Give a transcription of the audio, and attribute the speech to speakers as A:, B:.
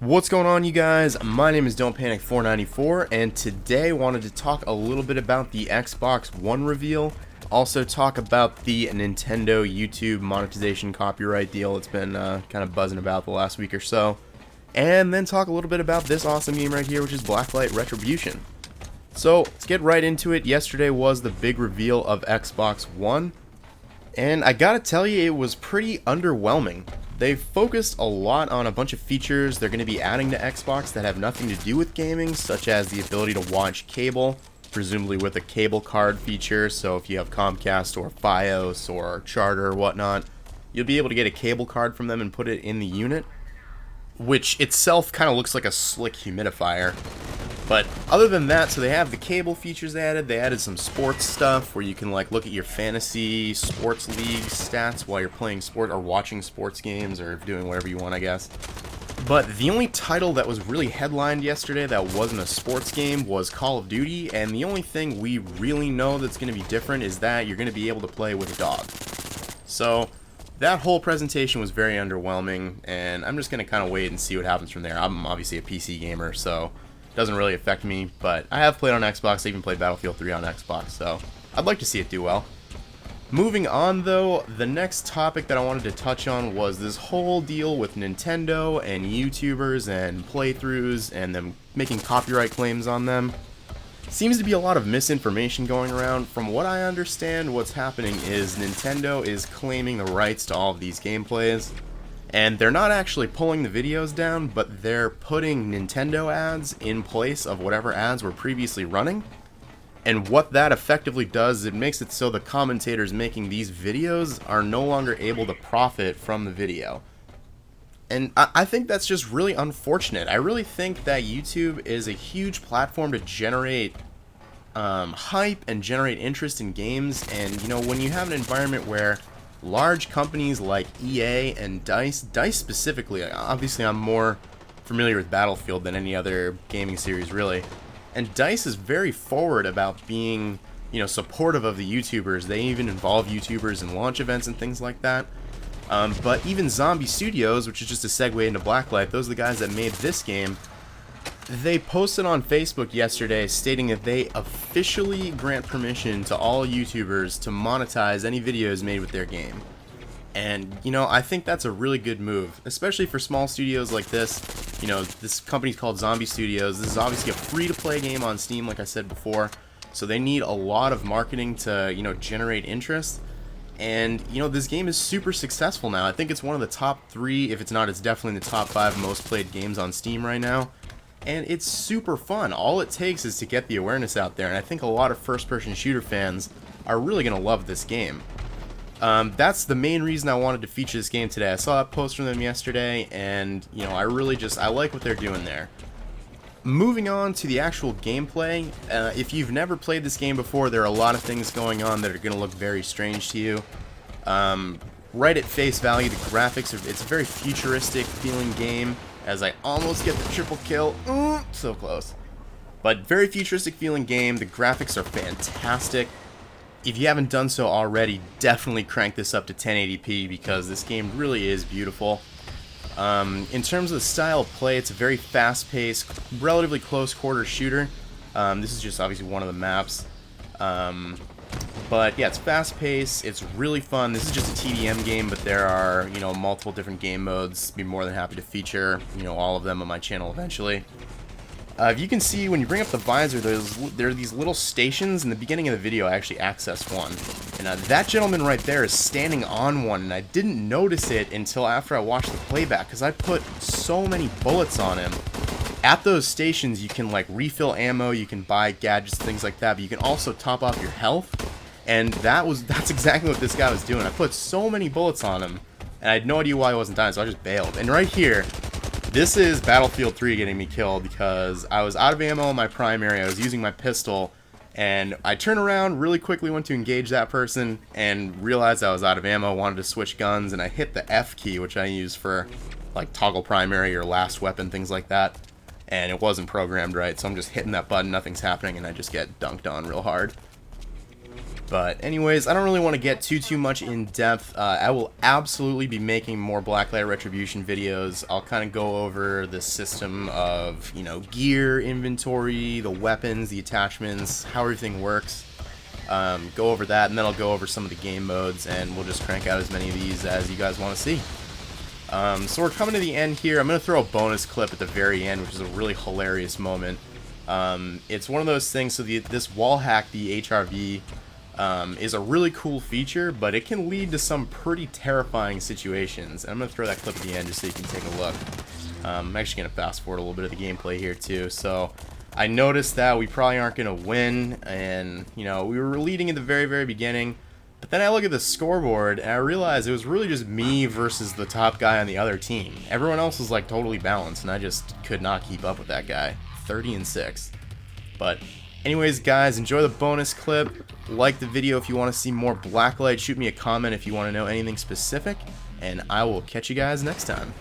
A: What's going on, you guys? My name is Don't Panic 494, and today I wanted to talk a little bit about the Xbox One reveal, also talk about the Nintendo YouTube monetization copyright deal that's been kind of buzzing about the last week or so, and then talk a little bit about this awesome game right here, which is Blacklight Retribution. So let's get right into it. Yesterday was the big reveal of Xbox One, and I gotta tell you, it was pretty underwhelming. They've focused a lot on a bunch of features they're going to be adding to Xbox that have nothing to do with gaming, such as the ability to watch cable, presumably with a cable card feature. So if you have Comcast or Fios or Charter or whatnot, you'll be able to get a cable card from them and put it in the unit, which itself kind of looks like a slick humidifier. But other than that, so they have the cable features added. They added some sports stuff where you can like look at your fantasy sports league stats while you're playing sport or watching sports games or doing whatever you want, I guess. But the only title that was really headlined yesterday that wasn't a sports game was Call of Duty, and the only thing we really know that's going to be different is that you're going to be able to play with a dog. So that whole presentation was very underwhelming, and I'm just going to kind of wait and see what happens from there. I'm obviously a PC gamer, so doesn't really affect me, but I have played on Xbox. I even played Battlefield 3 on Xbox, so I'd like to see it do well. Moving on, though, the next topic that I wanted to touch on was this whole deal with Nintendo and YouTubers and playthroughs and them making copyright claims on them. Seems to be a lot of misinformation going around. From what I understand, what's happening is Nintendo is claiming the rights to all of these gameplays, and they're not actually pulling the videos down, but they're putting Nintendo ads in place of whatever ads were previously running. And what that effectively does is it makes it so the commentators making these videos are no longer able to profit from the video. And I think that's just really unfortunate. I really think that YouTube is a huge platform to generate hype and generate interest in games. And, you know, when you have an environment where large companies like EA and DICE specifically, obviously I'm more familiar with Battlefield than any other gaming series really, and DICE is very forward about being, you know, supportive of the YouTubers. They even involve YouTubers in launch events and things like that. But even Zombie Studios, which is just a segue into Blacklight, those are the guys that made this game. They posted on Facebook yesterday stating that they officially grant permission to all YouTubers to monetize any videos made with their game. And, you know, I think that's a really good move, especially for small studios like this. You know, this company's called Zombie Studios. This is obviously a free-to-play game on Steam, like I said before, so they need a lot of marketing to, you know, generate interest. And, you know, this game is super successful now. I think it's one of the top 3, if it's not, it's definitely in the top 5 most played games on Steam right now. And it's super fun. All it takes is to get the awareness out there, and I think a lot of first-person shooter fans are really going to love this game. That's the main reason I wanted to feature this game today. I saw that post from them yesterday, and, you know, I like what they're doing there. Moving on to the actual gameplay, if you've never played this game before, there are a lot of things going on that are going to look very strange to you. Right at face value, the graphics it's a very futuristic feeling game, as I almost get the triple kill. So close. But very futuristic feeling game. The graphics are fantastic. If you haven't done so already, definitely crank this up to 1080p because this game really is beautiful. In terms of the style of play, it's a very fast-paced, relatively close-quarter shooter. This is just obviously one of the maps. But yeah, it's fast-paced, it's really fun. This is just a TDM game, but there are, you know, multiple different game modes. I'd be more than happy to feature, you know, all of them on my channel eventually. If you can see, when you bring up the visor, there are these little stations. In the beginning of the video, I actually accessed one. And that gentleman right there is standing on one, and I didn't notice it until after I watched the playback, because I put so many bullets on him. At those stations, you can, like, refill ammo, you can buy gadgets, things like that, but you can also top off your health. And that's exactly what this guy was doing. I put so many bullets on him, and I had no idea why he wasn't dying, so I just bailed. And right here, this is Battlefield 3 getting me killed because I was out of ammo in my primary, I was using my pistol, and I turned around, really quickly went to engage that person, and realized I was out of ammo, wanted to switch guns, and I hit the F key, which I use for, like, toggle primary or last weapon, things like that. And it wasn't programmed right, so I'm just hitting that button, nothing's happening, and I just get dunked on real hard. But anyways, I don't really want to get too much in depth. I will absolutely be making more Blacklight Retribution videos. I'll kind of go over the system of, you know, gear, inventory, the weapons, the attachments, how everything works. Go over that, and then I'll go over some of the game modes, and we'll just crank out as many of these as you guys want to see. So we're coming to the end here. I'm going to throw a bonus clip at the very end, which is a really hilarious moment. It's one of those things, so this wall hack, the HRV, is a really cool feature, but it can lead to some pretty terrifying situations. And I'm going to throw that clip at the end just so you can take a look. I'm actually going to fast forward a little bit of the gameplay here too. So I noticed that we probably aren't going to win, and you know, we were leading at the very beginning, but then I look at the scoreboard and I realized it was really just me versus the top guy on the other team. Everyone else was like totally balanced, and I just could not keep up with that guy. 30-6. But anyways, guys, enjoy the bonus clip. Like the video if you want to see more Blacklight. Shoot me a comment if you want to know anything specific, and I will catch you guys next time.